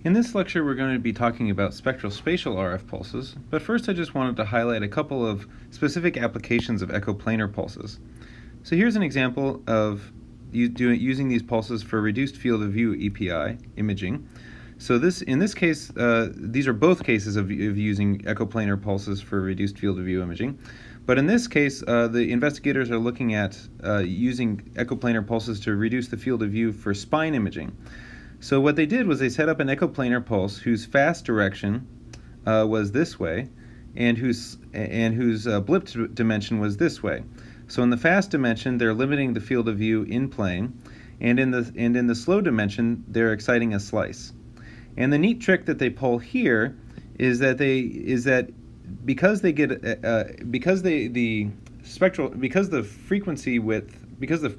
In this lecture, we're going to be talking about spectral spatial RF pulses, but first I just wanted to highlight a couple of specific applications of echoplanar pulses. So here's an example of using these pulses for reduced field of view EPI imaging. So in this case, these are both cases of using echoplanar pulses for reduced field of view imaging. But in this case, the investigators are looking at using echoplanar pulses to reduce the field of view for spine imaging. So what they did was they set up an echoplanar pulse whose fast direction was this way, and whose blip dimension was this way. So in the fast dimension, they're limiting the field of view in plane, and in the slow dimension, they're exciting a slice. And the neat trick that they pull here is that because the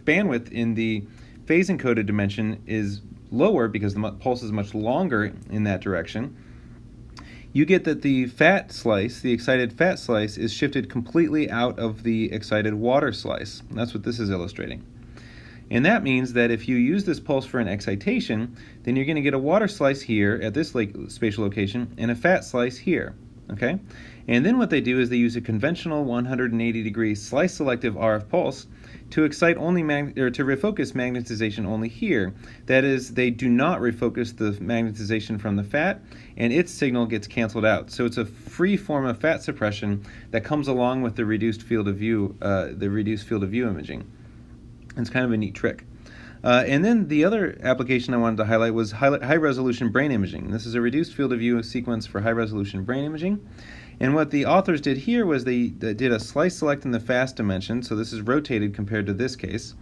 bandwidth in the phase encoded dimension is lower because the pulse is much longer in that direction, you get that the excited fat slice, is shifted completely out of the excited water slice. And that's what this is illustrating. And that means that if you use this pulse for an excitation, then you're going to get a water slice here at this spatial location and a fat slice here. Okay? And then what they do is they use a conventional 180-degree slice-selective RF pulse to excite only to refocus magnetization only here. That is, they do not refocus the magnetization from the fat, and its signal gets canceled out. So it's a free form of fat suppression that comes along with the reduced field of view imaging. It's kind of a neat trick. And then the other application I wanted to highlight was high-resolution brain imaging. This is a reduced field of view sequence for high-resolution brain imaging. And what the authors did here was they did a slice select in the fast dimension, so this is rotated compared to this case.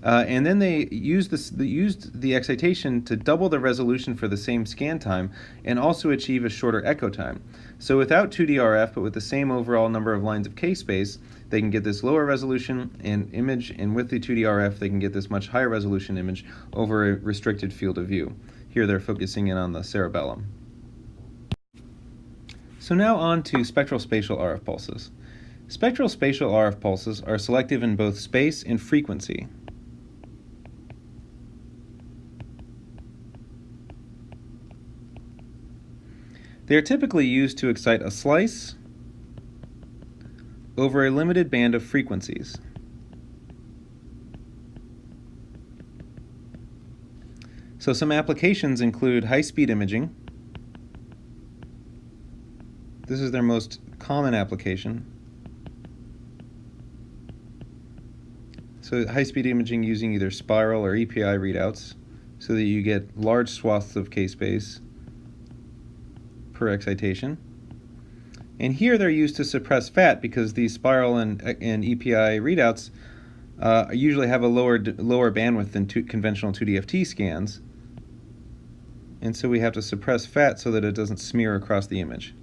And then they used the excitation to double the resolution for the same scan time and also achieve a shorter echo time. So without 2D RF, but with the same overall number of lines of K-space, they can get this lower resolution image, and with the 2D RF, they can get this much higher resolution image over a restricted field of view. Here they're focusing in on the cerebellum. So now on to spectral spatial RF pulses. Spectral spatial RF pulses are selective in both space and frequency. They are typically used to excite a slice over a limited band of frequencies. So some applications include high-speed imaging. This is their most common application. So high-speed imaging using either spiral or EPI readouts so that you get large swaths of K-space per excitation. And here they're used to suppress fat because these spiral and EPI readouts usually have a lower bandwidth than conventional 2DFT scans. And so we have to suppress fat so that it doesn't smear across the image.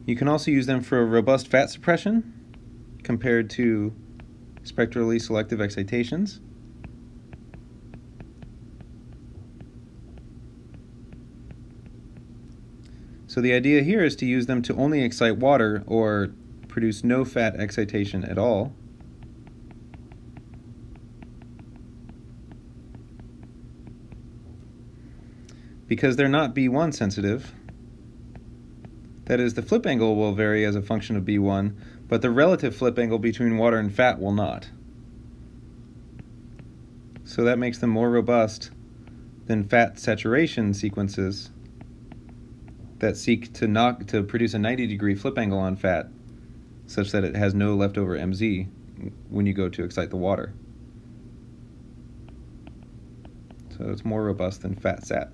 You can also use them for robust fat suppression compared to spectrally selective excitations. So the idea here is to use them to only excite water or produce no fat excitation at all. Because they're not B1 sensitive. That is, the flip angle will vary as a function of B1, but the relative flip angle between water and fat will not. So that makes them more robust than fat saturation sequences that seek to produce a 90-degree flip angle on fat such that it has no leftover MZ when you go to excite the water. So it's more robust than fat sat.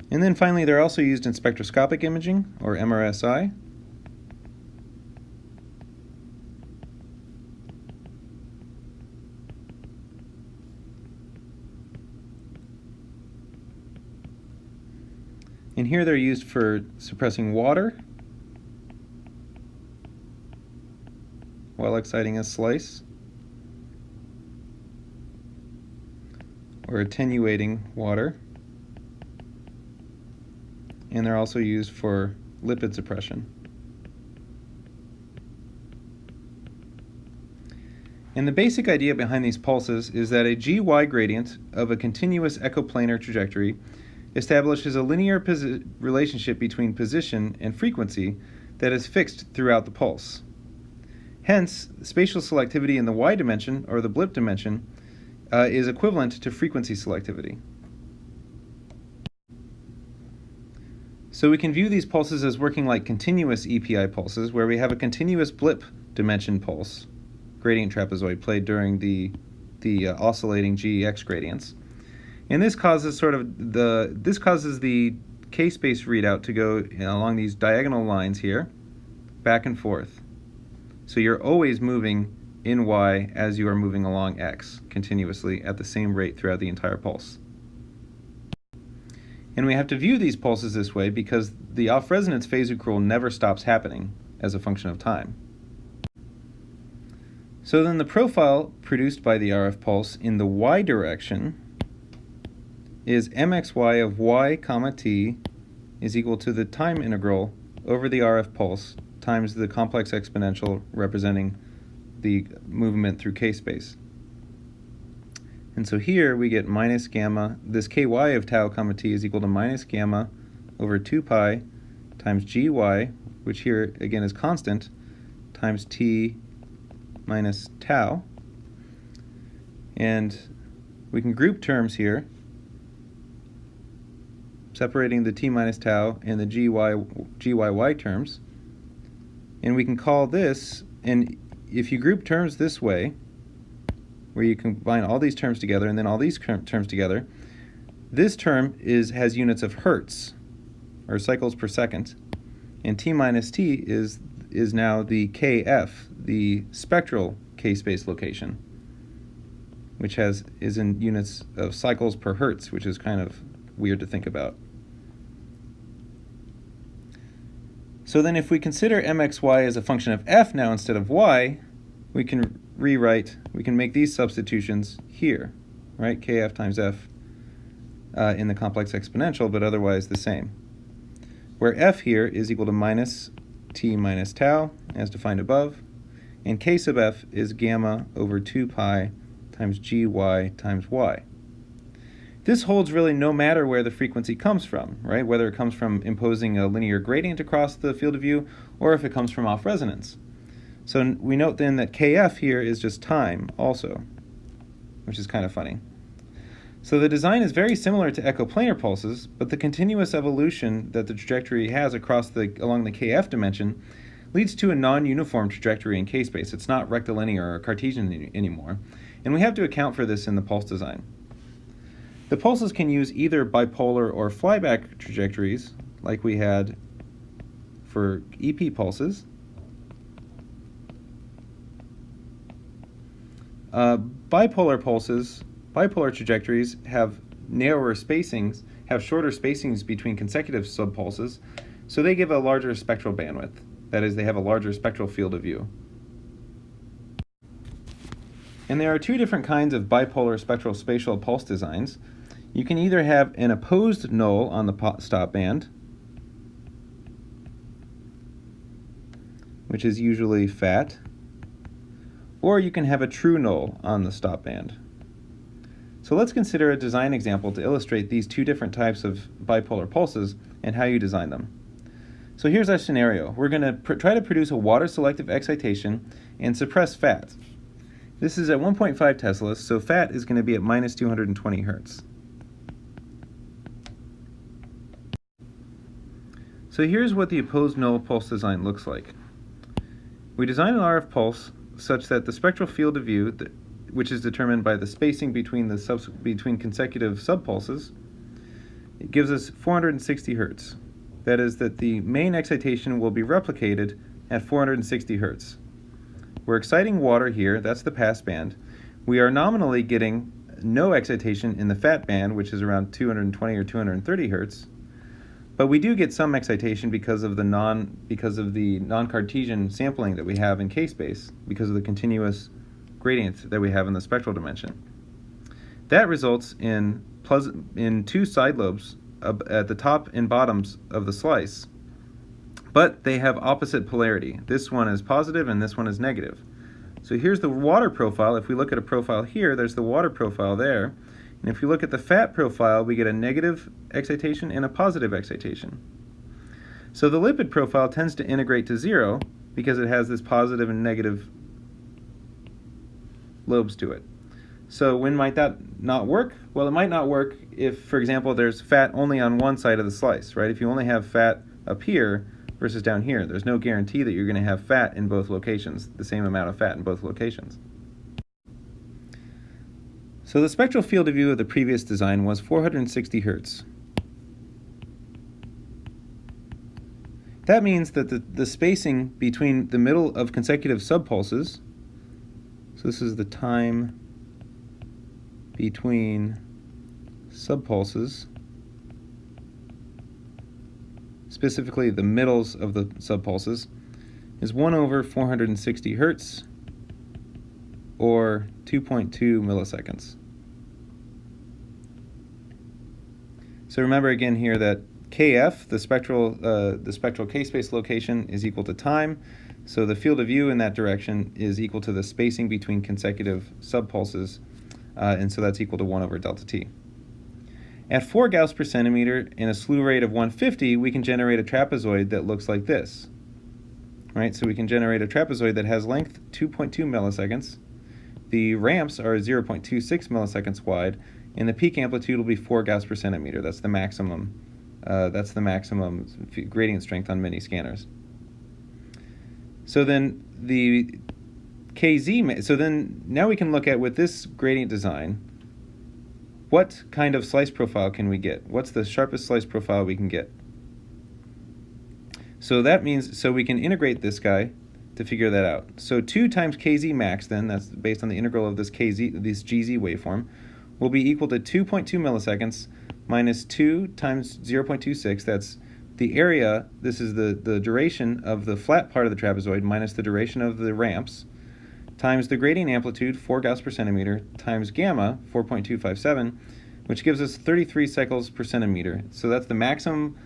And then finally, they're also used in spectroscopic imaging, or MRSI. And here they're used for suppressing water while exciting a slice, or attenuating water. And they're also used for lipid suppression. And the basic idea behind these pulses is that a gy gradient of a continuous echoplanar trajectory establishes a linear relationship between position and frequency that is fixed throughout the pulse. Hence, spatial selectivity in the y dimension, or the blip dimension, is equivalent to frequency selectivity. So we can view these pulses as working like continuous EPI pulses, where we have a continuous blip dimension pulse, gradient trapezoid, played during the oscillating GEX gradients. And this causes the k-space readout to go along these diagonal lines here, back and forth. So you're always moving in y as you are moving along x continuously at the same rate throughout the entire pulse. And we have to view these pulses this way because the off-resonance phase accrual never stops happening as a function of time. So then the profile produced by the RF pulse in the y direction is mxy of y comma t is equal to the time integral over the RF pulse times the complex exponential representing the movement through k-space. And so here we get minus gamma, this ky of tau comma t is equal to minus gamma over 2 pi times gy, which here again is constant, times t minus tau. And we can group terms here, separating the t minus tau and the gyy terms. And we can call this, and if you group terms this way, where you combine all these terms together and then all these terms together, this term has units of hertz, or cycles per second, and t minus t is now the kf, the spectral k-space location, which is in units of cycles per hertz, which is kind of weird to think about. So then if we consider mxy as a function of f now instead of y, we can make these substitutions here, right? Kf times f in the complex exponential, but otherwise the same. Where f here is equal to minus t minus tau, as defined above, and k sub f is gamma over 2 pi times gy times y. This holds really no matter where the frequency comes from, right? Whether it comes from imposing a linear gradient across the field of view, or if it comes from off resonance. So we note then that kf here is just time also, which is kind of funny. So the design is very similar to echoplanar pulses, but the continuous evolution that the trajectory has along the kf dimension leads to a non-uniform trajectory in k-space. It's not rectilinear or Cartesian anymore, and we have to account for this in the pulse design. The pulses can use either bipolar or flyback trajectories, like we had for EP pulses. Bipolar trajectories have shorter spacings between consecutive subpulses, so they give a larger spectral bandwidth. That is, they have a larger spectral field of view. And there are two different kinds of bipolar spectral spatial pulse designs. You can either have an opposed null on the stop band, which is usually fat, or you can have a true null on the stop band. So let's consider a design example to illustrate these two different types of bipolar pulses and how you design them. So here's our scenario. We're going to try to produce a water-selective excitation and suppress fat. This is at 1.5 teslas, so fat is going to be at minus 220 hertz. So here's what the opposed null pulse design looks like. We design an RF pulse such that the spectral field of view, which is determined by the spacing between consecutive subpulses, it gives us 460 hertz. That is that the main excitation will be replicated at 460 hertz. We're exciting water here, that's the pass band. We are nominally getting no excitation in the fat band, which is around 220 or 230 hertz. But we do get some excitation because of the non-Cartesian sampling that we have in k-space, because of the continuous gradient that we have in the spectral dimension. That results in two side lobes at the top and bottoms of the slice, but they have opposite polarity. This one is positive and this one is negative. So here's the water profile. If we look at a profile here, there's the water profile there. And if you look at the fat profile, we get a negative excitation and a positive excitation. So the lipid profile tends to integrate to 0 because it has this positive and negative lobes to it. So when might that not work? Well, it might not work if, for example, there's fat only on one side of the slice, right? If you only have fat up here versus down here, there's no guarantee that you're going to have fat in both locations, the same amount of fat in both locations. So the spectral field of view of the previous design was 460 Hertz. That means that the spacing between the middle of consecutive subpulses, so this is the time between subpulses, specifically the middles of the subpulses, is 1 over 460 Hertz, or 2.2 milliseconds. So remember again here that Kf, the spectral k-space location, is equal to time. So the field of view in that direction is equal to the spacing between consecutive subpulses, and so that's equal to 1 over delta t. At 4 Gauss per centimeter and a slew rate of 150, we can generate a trapezoid that looks like this. Right? So we can generate a trapezoid that has length 2.2 milliseconds. The ramps are 0.26 milliseconds wide, and the peak amplitude will be 4 Gauss per centimeter. That's the maximum gradient strength on mini scanners. So then the KZ, so then now we can look at, with this gradient design, what kind of slice profile can we get? What's the sharpest slice profile we can get? So that means, so we can integrate this guy to figure that out. So 2 times KZ max then, that's based on the integral of this KZ, this GZ waveform, will be equal to 2.2 milliseconds minus 2 times 0.26, that's the area, this is the duration of the flat part of the trapezoid minus the duration of the ramps, times the gradient amplitude, 4 Gauss per centimeter, times gamma, 4.257, which gives us 33 cycles per centimeter. So that's the maximum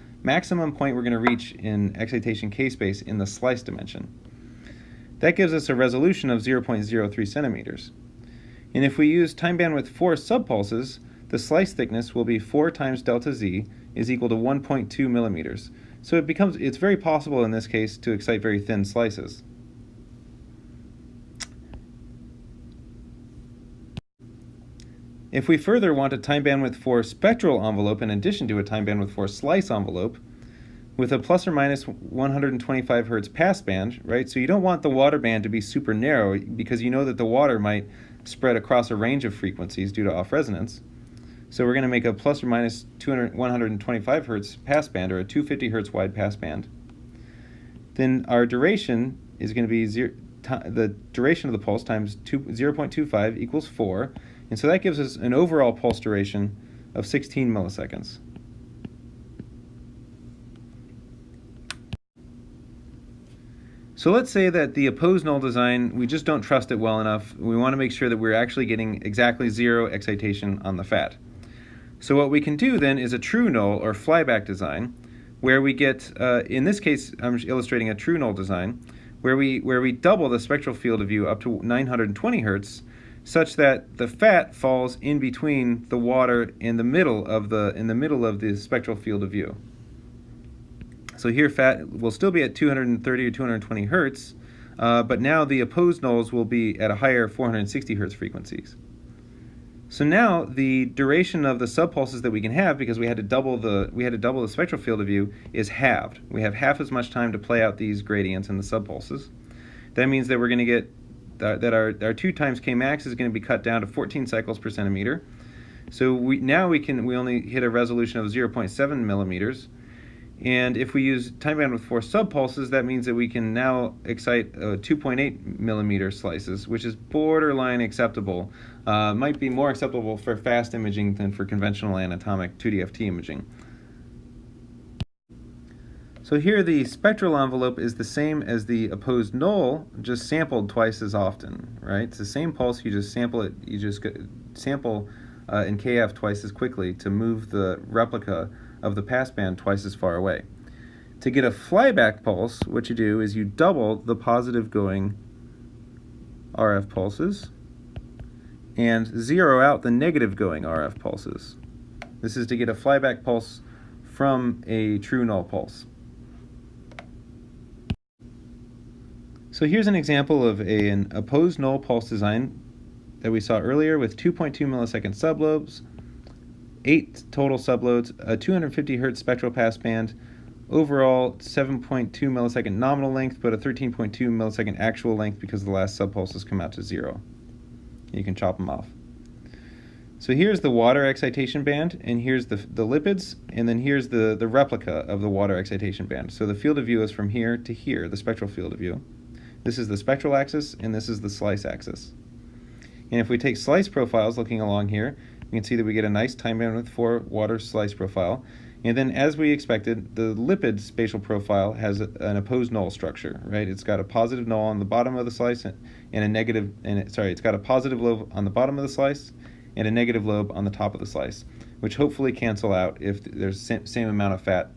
point we're going to reach in excitation k-space in the slice dimension. That gives us a resolution of 0.03 centimeters. And if we use time bandwidth 4 subpulses, the slice thickness will be 4 times delta z is equal to 1.2 millimeters. So it's very possible in this case to excite very thin slices. If we further want a time bandwidth 4 spectral envelope in addition to a time bandwidth 4 slice envelope, with a plus or minus 125 Hertz passband, right? So you don't want the water band to be super narrow because you know that the water might spread across a range of frequencies due to off resonance. So we're going to make a plus or minus 125 Hertz passband, or a 250 Hertz wide passband. Then our duration is going to be the duration of the pulse times 0.25 equals 4. And so that gives us an overall pulse duration of 16 milliseconds. So let's say that the opposed null design, we just don't trust it well enough. We want to make sure that we're actually getting exactly 0 excitation on the fat. So what we can do then is a true null or flyback design, where we get, in this case, I'm illustrating a true null design, where we double the spectral field of view up to 920 Hertz, such that the fat falls in between the water in the middle of the spectral field of view. So here fat will still be at 230 or 220 Hertz, but now the opposed nulls will be at a higher 460 Hertz frequencies. So now the duration of the subpulses that we can have, because we had to double the spectral field of view, is halved. We have half as much time to play out these gradients in the subpulses. That means that we're going to get that our 2 times k max is going to be cut down to 14 cycles per centimeter. So we only hit a resolution of 0.7 millimeters. And if we use time bandwidth 4 subpulses, that means that we can now excite 2.8 millimeter slices, which is borderline acceptable. Might be more acceptable for fast imaging than for conventional anatomic 2D-FT imaging. So here the spectral envelope is the same as the opposed null, just sampled twice as often, right? It's the same pulse, you just sample it, sample in KF twice as quickly to move the replica of the passband twice as far away. To get a flyback pulse, what you do is you double the positive going RF pulses and zero out the negative going RF pulses. This is to get a flyback pulse from a true null pulse. So here's an example of an opposed null pulse design that we saw earlier with 2.2 millisecond sublobes, 8 total subloads, a 250 Hz spectral passband, overall 7.2 millisecond nominal length, but a 13.2 millisecond actual length because the last subpulses come out to 0. You can chop them off. So here's the water excitation band, and here's the lipids, and then here's the replica of the water excitation band. So the field of view is from here to here, the spectral field of view. This is the spectral axis, and this is the slice axis. And if we take slice profiles looking along here, we can see that we get a nice time bandwidth for water slice profile. And then, as we expected, the lipid spatial profile has an opposed null structure, right? It's got a positive null on the bottom of the slice and a negative, it's got a positive lobe on the bottom of the slice and a negative lobe on the top of the slice, which hopefully cancel out if there's the same amount of fat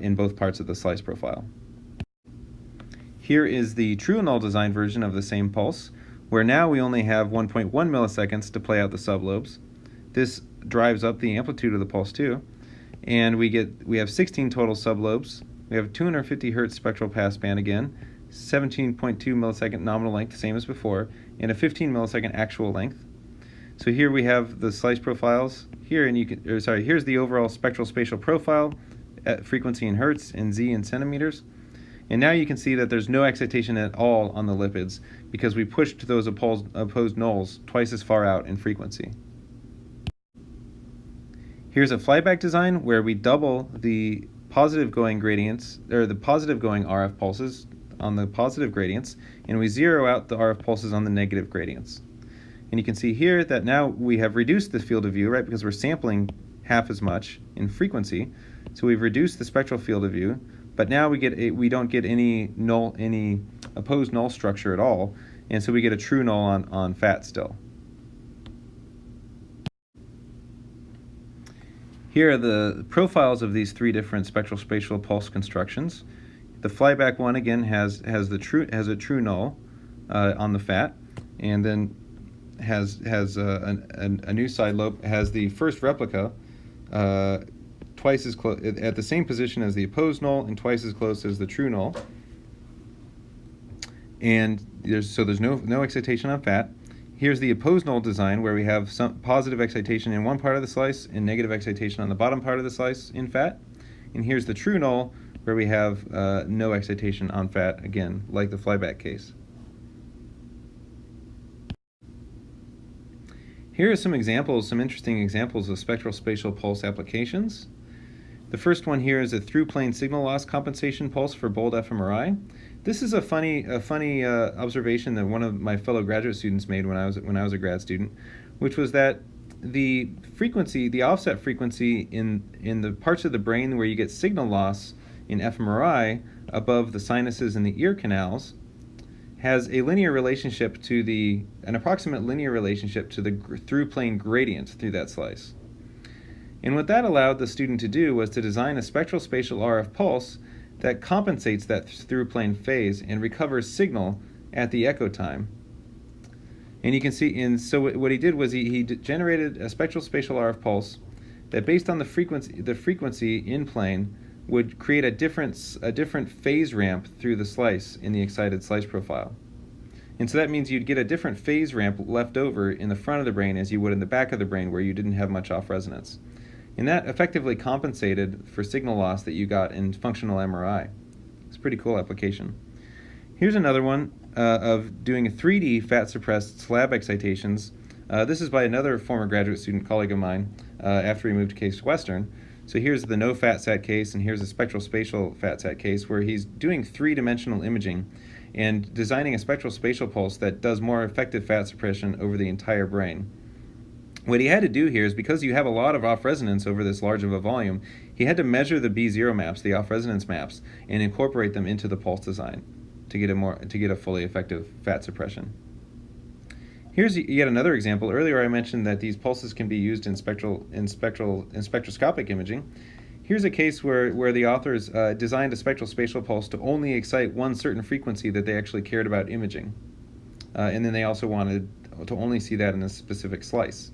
in both parts of the slice profile. Here is the true null design version of the same pulse, where now we only have 1.1 milliseconds to play out the sublobes. This drives up the amplitude of the pulse too, and we have 16 total sublobes. We have 250 Hz spectral passband again, 17.2 millisecond nominal length, same as before, and a 15 millisecond actual length. So here we have the slice profiles here, and here's the overall spectral spatial profile at frequency in hertz and Z in centimeters. And now you can see that there's no excitation at all on the lipids because we pushed those opposed nulls twice as far out in frequency. Here's a flyback design where we double the positive going gradients, or the positive going RF pulses on the positive gradients, and we zero out the RF pulses on the negative gradients. And you can see here that now we have reduced the field of view, right, because we're sampling half as much in frequency. So we've reduced the spectral field of view, but now we don't get any opposed null structure at all, and so we get a true null on fat still. Here are the profiles of these three different spectral spatial pulse constructions. The flyback one again has a true null on the fat, and then has a new side lobe, has the first replica twice as close at the same position as the opposed null and twice as close as the true null. And there's no excitation on fat. Here's the opposed null design where we have some positive excitation in one part of the slice and negative excitation on the bottom part of the slice in fat. And here's the true null where we have no excitation on fat, again, like the flyback case. Here are some interesting examples of spectral spatial pulse applications. The first one here is a through-plane signal loss compensation pulse for bold fMRI. This is a funny observation that one of my fellow graduate students made when I was a grad student, which was that the offset frequency in the parts of the brain where you get signal loss in fMRI above the sinuses and the ear canals has an approximate linear relationship to the through-plane gradient through that slice. And what that allowed the student to do was to design a spectral spatial RF pulse that compensates that through-plane phase and recovers signal at the echo time. And you can see, and so what he did was he generated a spectral spatial RF pulse that, based on the frequency in plane, would create a different phase ramp through the slice in the excited slice profile. And so that means you'd get a different phase ramp left over in the front of the brain as you would in the back of the brain where you didn't have much off resonance. And that effectively compensated for signal loss that you got in functional MRI. It's a pretty cool application. Here's another one of doing a 3D fat-suppressed slab excitations. This is by another former graduate student colleague of mine after he moved to Case Western. So here's the no fat-sat case, and here's a spectral spatial fat-sat case where he's doing three-dimensional imaging and designing a spectral spatial pulse that does more effective fat suppression over the entire brain. What he had to do here is, because you have a lot of off-resonance over this large of a volume, he had to measure the B0 maps, the off-resonance maps, and incorporate them into the pulse design to get a fully effective fat suppression. Here's yet another example. Earlier I mentioned that these pulses can be used in spectroscopic imaging. Here's a case where the authors designed a spectral spatial pulse to only excite one certain frequency that they actually cared about imaging. and then they also wanted to only see that in a specific slice.